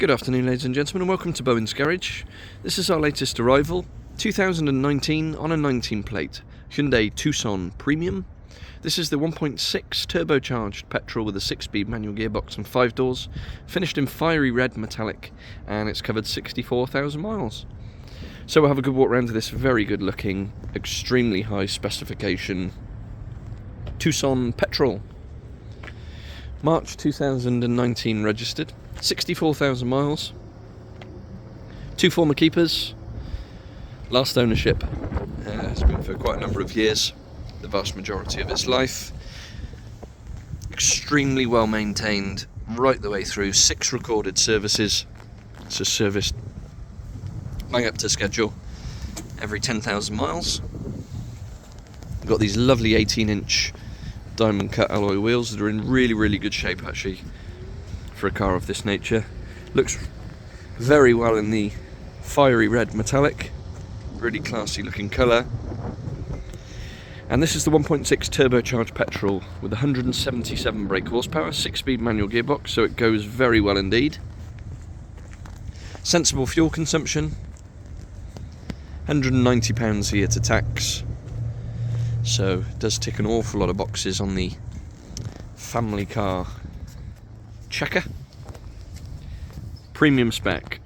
Good afternoon, ladies and gentlemen, and welcome to Bowen's Garage. This is our latest arrival, 2019 on a 19 plate Hyundai Tucson Premium. This is the 1.6 turbocharged petrol with a 6-speed manual gearbox and 5 doors, finished in fiery red metallic, and it's covered 64,000 miles. So we'll have a good walk around to this very good looking, extremely high specification Tucson petrol. March 2019 registered, 64,000 miles, 2 former keepers, last ownership has been for quite a number of years, the vast majority of its life, extremely well maintained right the way through, 6 recorded services, so serviced bang up to schedule every 10,000 miles. We've got these lovely 18-inch diamond cut alloy wheels that are in really good shape actually for a car of this nature. Looks very well in the fiery red metallic, really classy looking colour. And this is the 1.6 turbocharged petrol with 177 brake horsepower, 6-speed manual gearbox, so it goes very well indeed. Sensible fuel consumption, £190 a year to tax. So it does tick an awful lot of boxes on the family car checker. Premium spec,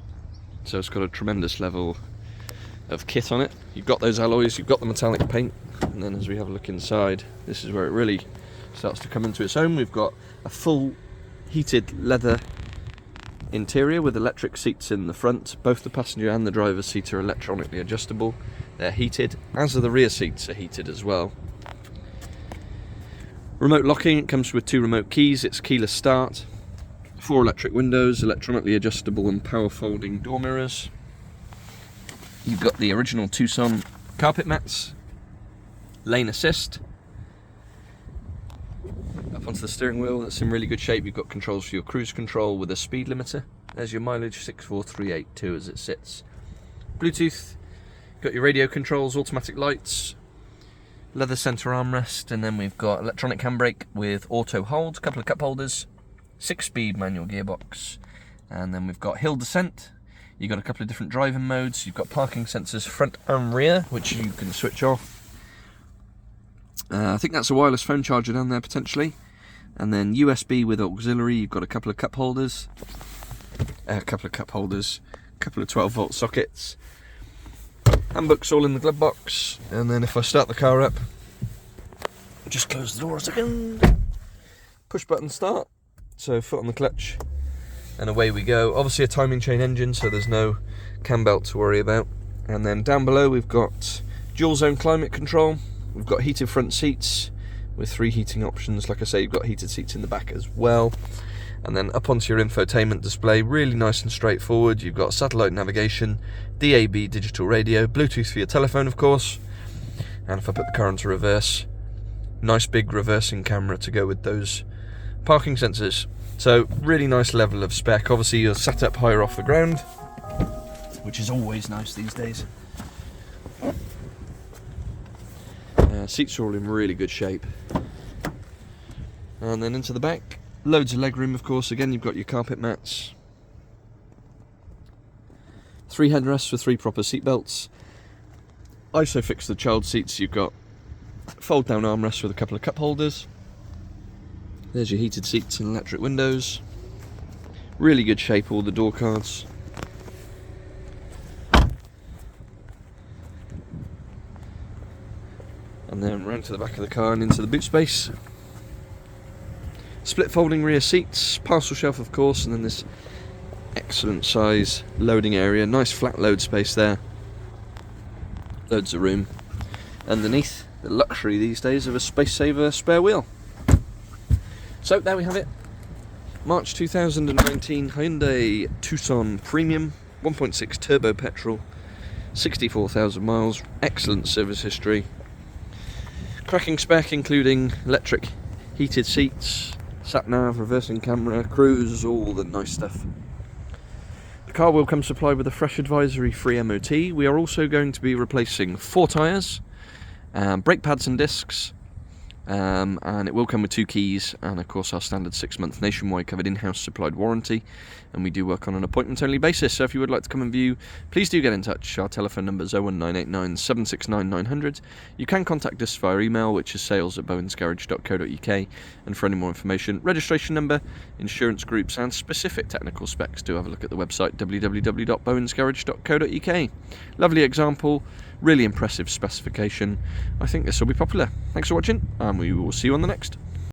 so it's got a tremendous level of kit on it. You've got those alloys, you've got the metallic paint, and then as we have a look inside, this is where it really starts to come into its own. We've got a full heated leather interior with electric seats in the front. Both the passenger and the driver's seat are electronically adjustable. They're heated, as are the rear seats are heated as well. Remote locking, it comes with 2 remote keys, it's keyless start, 4 electric windows, electronically adjustable and power folding door mirrors. You've got the original Tucson carpet mats, lane assist. Up onto the steering wheel, that's in really good shape. You've got controls for your cruise control with a speed limiter. There's your mileage, 64382 as it sits. Bluetooth, got your radio controls, automatic lights, leather centre armrest, and then we've got electronic handbrake with auto hold, a couple of cup holders, 6-speed manual gearbox, and then we've got hill descent. You've got a couple of different driving modes. You've got parking sensors front and rear, which you can switch off. I think that's a wireless phone charger down there potentially, and then USB with auxiliary. You've got a couple of cup holders, a couple of 12-volt sockets. Handbook's all in the glove box, and then if I start the car up, just close the door a second, push button start, so foot on the clutch, and away we go. Obviously a timing chain engine, so there's no cam belt to worry about. And then down below we've got dual zone climate control, we've got heated front seats with 3 heating options. Like I say, you've got heated seats in the back as well. And then up onto your infotainment display, really nice and straightforward. You've got satellite navigation, DAB digital radio, Bluetooth for your telephone of course, and if I put the car into reverse, nice big reversing camera to go with those parking sensors. So really nice level of spec. Obviously you're sat up higher off the ground, which is always nice these days. Seats are all in really good shape. And then into the back, loads of legroom of course. Again, you've got your carpet mats, 3 headrests with 3 proper seat belts. ISOFIX the child seats. You've got fold down armrests with a couple of cup holders. There's your heated seats and electric windows. Really good shape, all the door cards. And then round to the back of the car and into the boot space. Split folding rear seats, parcel shelf of course, and then this excellent size loading area. Nice flat load space there. Loads of room. Underneath, the luxury these days of a space saver spare wheel. So there we have it. March 2019 Hyundai Tucson Premium, 1.6 turbo petrol, 64,000 miles, excellent service history. Cracking spec including electric heated seats, sat nav, reversing camera, cruise, all the nice stuff. The car will come supplied with a fresh advisory free MOT. We are also going to be replacing 4 tyres, brake pads and discs, and it will come with 2 keys and of course our standard 6-month nationwide covered in-house supplied warranty, and we do work on an appointment only basis, so if you would like to come and view, please do get in touch. Our telephone number is 01989 769 900. You can contact us via email, which is sales@bowensgarage.co.uk, and for any more information, registration number, insurance groups and specific technical specs, do have a look at the website www.bowensgarage.co.uk. Lovely example, really impressive specification. I think this will be popular. Thanks for watching, and we will see you on the next.